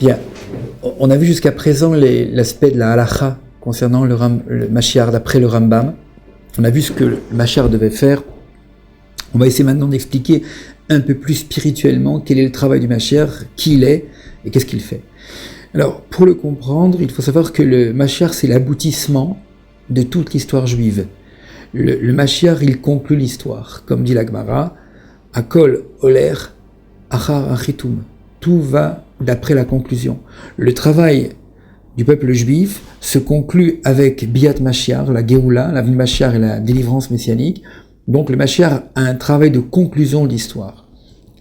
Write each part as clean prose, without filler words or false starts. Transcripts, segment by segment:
Bien, on a vu jusqu'à présent l'aspect de la halacha concernant le Mashiach d'après le Rambam. On a vu ce que le Mashiach devait faire. On va essayer maintenant d'expliquer un peu plus spirituellement quel est le travail du Mashiach, qui il est et qu'est-ce qu'il fait. Alors, pour le comprendre, il faut savoir que le Mashiach, c'est l'aboutissement de toute l'histoire juive. Le Mashiach, il conclut l'histoire. Comme dit la Gemara, Akol Oler Achar Achitum. Tout va d'après la conclusion. Le travail du peuple juif se conclut avec Biat Mashiach, la Géoula, la venue de Mashiach et la délivrance messianique. Donc le Mashiach a un travail de conclusion de l'histoire.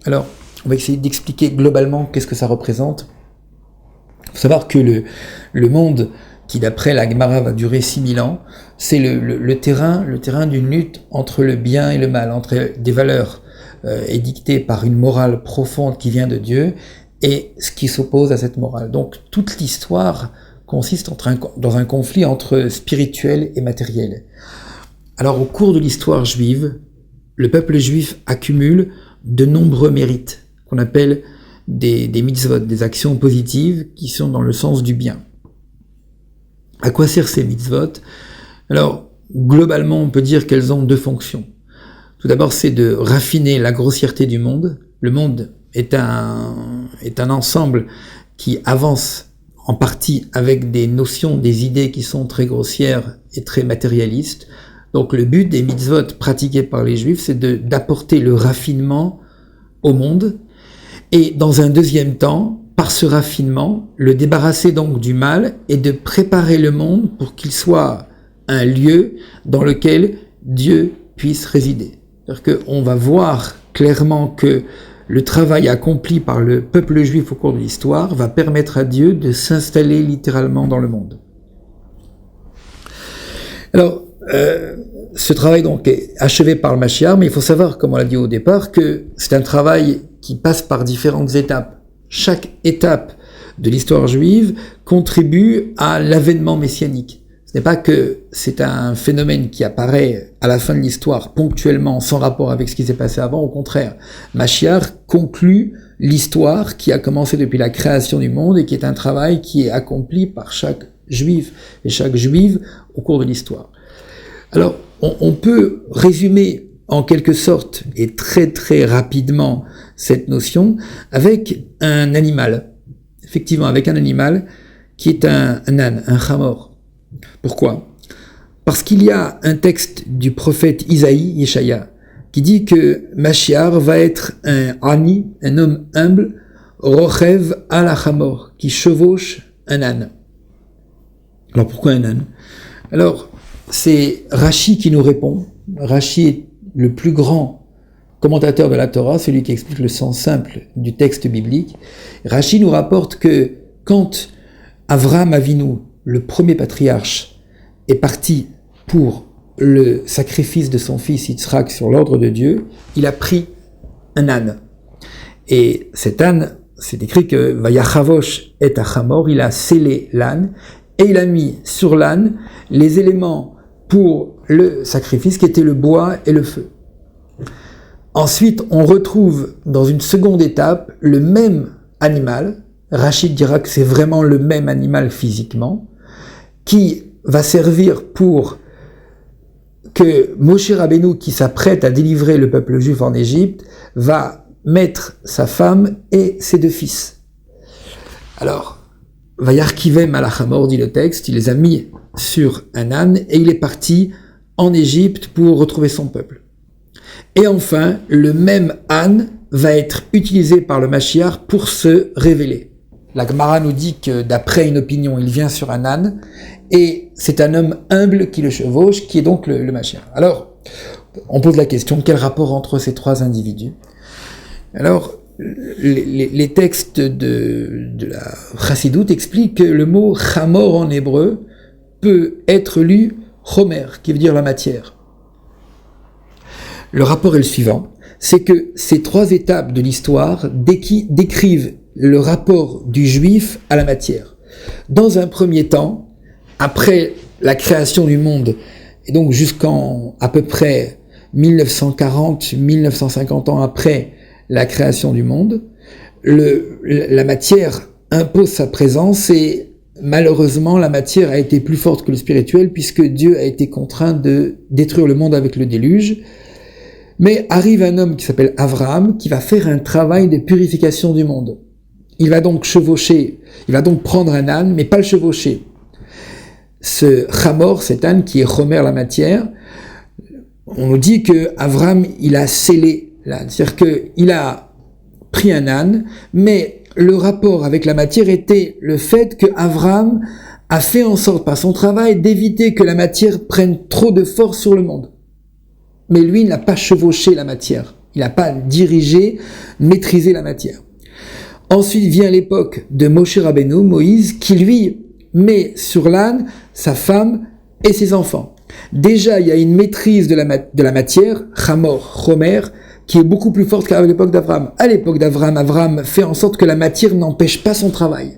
Alors, on va essayer d'expliquer globalement qu'est-ce que ça représente. Il faut savoir que le monde qui, d'après la Gemara, va durer 6000 ans, c'est le terrain d'une lutte entre le bien et le mal, entre des valeurs édictées par une morale profonde qui vient de Dieu et ce qui s'oppose à cette morale. Donc toute l'histoire consiste dans un conflit entre spirituel et matériel. Alors au cours de l'histoire juive, le peuple juif accumule de nombreux mérites qu'on appelle des mitzvot, des actions positives qui sont dans le sens du bien. À quoi servent ces mitzvot? Alors, globalement, on peut dire qu'elles ont deux fonctions. Tout d'abord, c'est de raffiner la grossièreté du monde. Le monde est un ensemble qui avance en partie avec des notions, des idées qui sont très grossières et très matérialistes. Donc le but des mitzvot pratiqués par les juifs, c'est d'apporter le raffinement au monde. Et dans un deuxième temps, par ce raffinement, le débarrasser donc du mal et de préparer le monde pour qu'il soit un lieu dans lequel Dieu puisse résider. C'est-à-dire qu'on va voir clairement que le travail accompli par le peuple juif au cours de l'histoire va permettre à Dieu de s'installer littéralement dans le monde. Alors, ce travail donc est achevé par le Mashiach, mais il faut savoir, comme on l'a dit au départ, que c'est un travail qui passe par différentes étapes. Chaque étape de l'histoire juive contribue à l'avènement messianique. Ce n'est pas que c'est un phénomène qui apparaît à la fin de l'histoire ponctuellement sans rapport avec ce qui s'est passé avant, au contraire. Mashiach conclut l'histoire qui a commencé depuis la création du monde et qui est un travail qui est accompli par chaque juif et chaque juive au cours de l'histoire. Alors, on peut résumer en quelque sorte et très très rapidement cette notion avec un animal. Effectivement, avec un animal qui est un âne, un chamor. Pourquoi? Parce qu'il y a un texte du prophète Isaïe, Yeshaya, qui dit que Mashiach va être un ani, un homme humble, rochev al chamor, qui chevauche un âne. Alors pourquoi un âne? Alors, c'est Rashi qui nous répond. Rashi est le plus grand commentateur de la Torah, celui qui explique le sens simple du texte biblique. Rashi nous rapporte que quand Avraham Avinu, le premier patriarche, est parti pour le sacrifice de son fils Yitzhak sur l'ordre de Dieu, il a pris un âne. Et cet âne, c'est écrit que Vayachavosh et Achamor, il a scellé l'âne, et il a mis sur l'âne les éléments pour le sacrifice qui étaient le bois et le feu. Ensuite, on retrouve dans une seconde étape le même animal, Rachid dira que c'est vraiment le même animal physiquement, qui va servir pour que Moshe Rabbeinu, qui s'apprête à délivrer le peuple juif en Égypte, va mettre sa femme et ses deux fils. Alors, Vayarkivem alachamor, dit le texte, il les a mis sur un âne et il est parti en Égypte pour retrouver son peuple. Et enfin, le même âne va être utilisé par le Mashiach pour se révéler. La Gemara nous dit que d'après une opinion, il vient sur un âne et c'est un homme humble qui le chevauche, qui est donc le Mashiach. Alors, on pose la question, quel rapport entre ces trois individus? Alors, les textes de la Chassidoute expliquent que le mot chamor en hébreu peut être lu chomer, qui veut dire la matière. Le rapport est le suivant, c'est que ces trois étapes de l'histoire décrivent le rapport du juif à la matière. Dans un premier temps, après la création du monde, et donc jusqu'en à peu près 1940-1950 ans après la création du monde, la matière impose sa présence et malheureusement la matière a été plus forte que le spirituel puisque Dieu a été contraint de détruire le monde avec le déluge. Mais arrive un homme qui s'appelle Abraham qui va faire un travail de purification du monde. Il va donc prendre un âne, mais pas le chevaucher. Ce Hamor, cet âne qui est Homer la matière, on nous dit que Abraham, il a scellé l'âne. C'est-à-dire qu'il a pris un âne, mais le rapport avec la matière était le fait que Abraham a fait en sorte par son travail d'éviter que la matière prenne trop de force sur le monde. Mais lui, il n'a pas chevauché la matière. Il n'a pas dirigé, maîtrisé la matière. Ensuite vient l'époque de Moshe Rabbeinu, Moïse, qui lui met sur l'âne sa femme et ses enfants. Déjà, il y a une maîtrise de la matière, Hamor, Homer, qui est beaucoup plus forte qu'à l'époque d'Abraham. À l'époque d'Abraham, Abraham fait en sorte que la matière n'empêche pas son travail.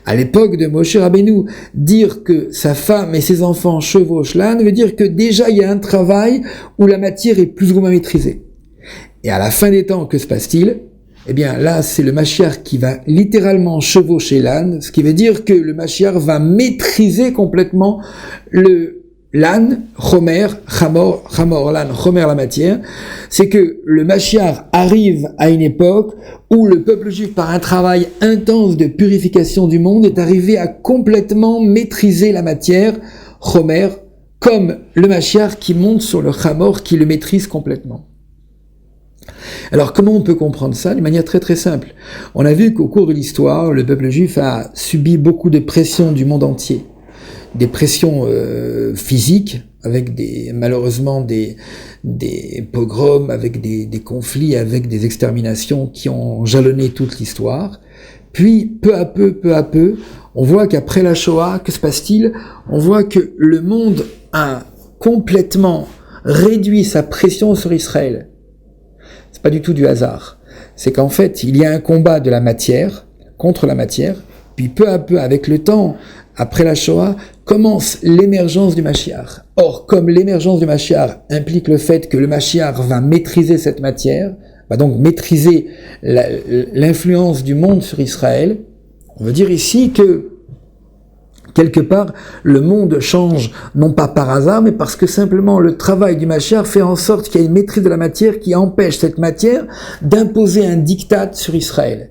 À l'époque de Moshe Rabbeinu, dire que sa femme et ses enfants chevauchent l'âne veut dire que déjà il y a un travail où la matière est plus ou moins maîtrisée. Et à la fin des temps, que se passe-t-il ? Eh bien là, c'est le Mashiach qui va littéralement chevaucher l'âne, ce qui veut dire que le Mashiach va maîtriser complètement l'âne, Homer, Hamor, l'âne, Homer, la matière. C'est que le Mashiach arrive à une époque où le peuple juif, par un travail intense de purification du monde, est arrivé à complètement maîtriser la matière, Homer, comme le Mashiach qui monte sur le Hamor, qui le maîtrise complètement. Alors comment on peut comprendre ça? De manière très très simple. On a vu qu'au cours de l'histoire, le peuple juif a subi beaucoup de pressions du monde entier. Des pressions physiques, avec malheureusement des pogroms, avec des conflits, avec des exterminations qui ont jalonné toute l'histoire. Puis, peu à peu, on voit qu'après la Shoah, que se passe-t-il? On voit que le monde a complètement réduit sa pression sur Israël. C'est pas du tout du hasard. C'est qu'en fait, il y a un combat de la matière contre la matière, puis peu à peu, avec le temps, après la Shoah, commence l'émergence du Mashiach. Or, comme l'émergence du Mashiach implique le fait que le Mashiach va maîtriser cette matière, va donc maîtriser l'influence du monde sur Israël, on veut dire ici que quelque part, le monde change, non pas par hasard, mais parce que simplement le travail du Mashiach fait en sorte qu'il y a une maîtrise de la matière qui empêche cette matière d'imposer un diktat sur Israël.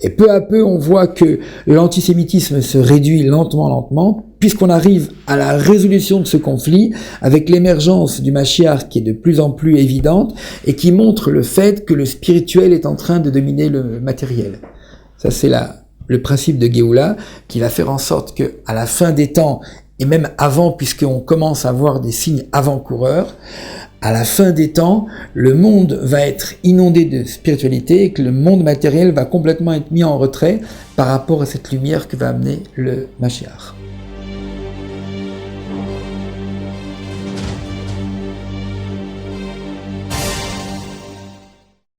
Et peu à peu, on voit que l'antisémitisme se réduit lentement, puisqu'on arrive à la résolution de ce conflit avec l'émergence du Mashiach qui est de plus en plus évidente et qui montre le fait que le spirituel est en train de dominer le matériel. Ça, c'est le principe de Géoula qui va faire en sorte que, à la fin des temps, et même avant, puisqu'on commence à voir des signes avant-coureurs, à la fin des temps, le monde va être inondé de spiritualité et que le monde matériel va complètement être mis en retrait par rapport à cette lumière que va amener le Mashiach.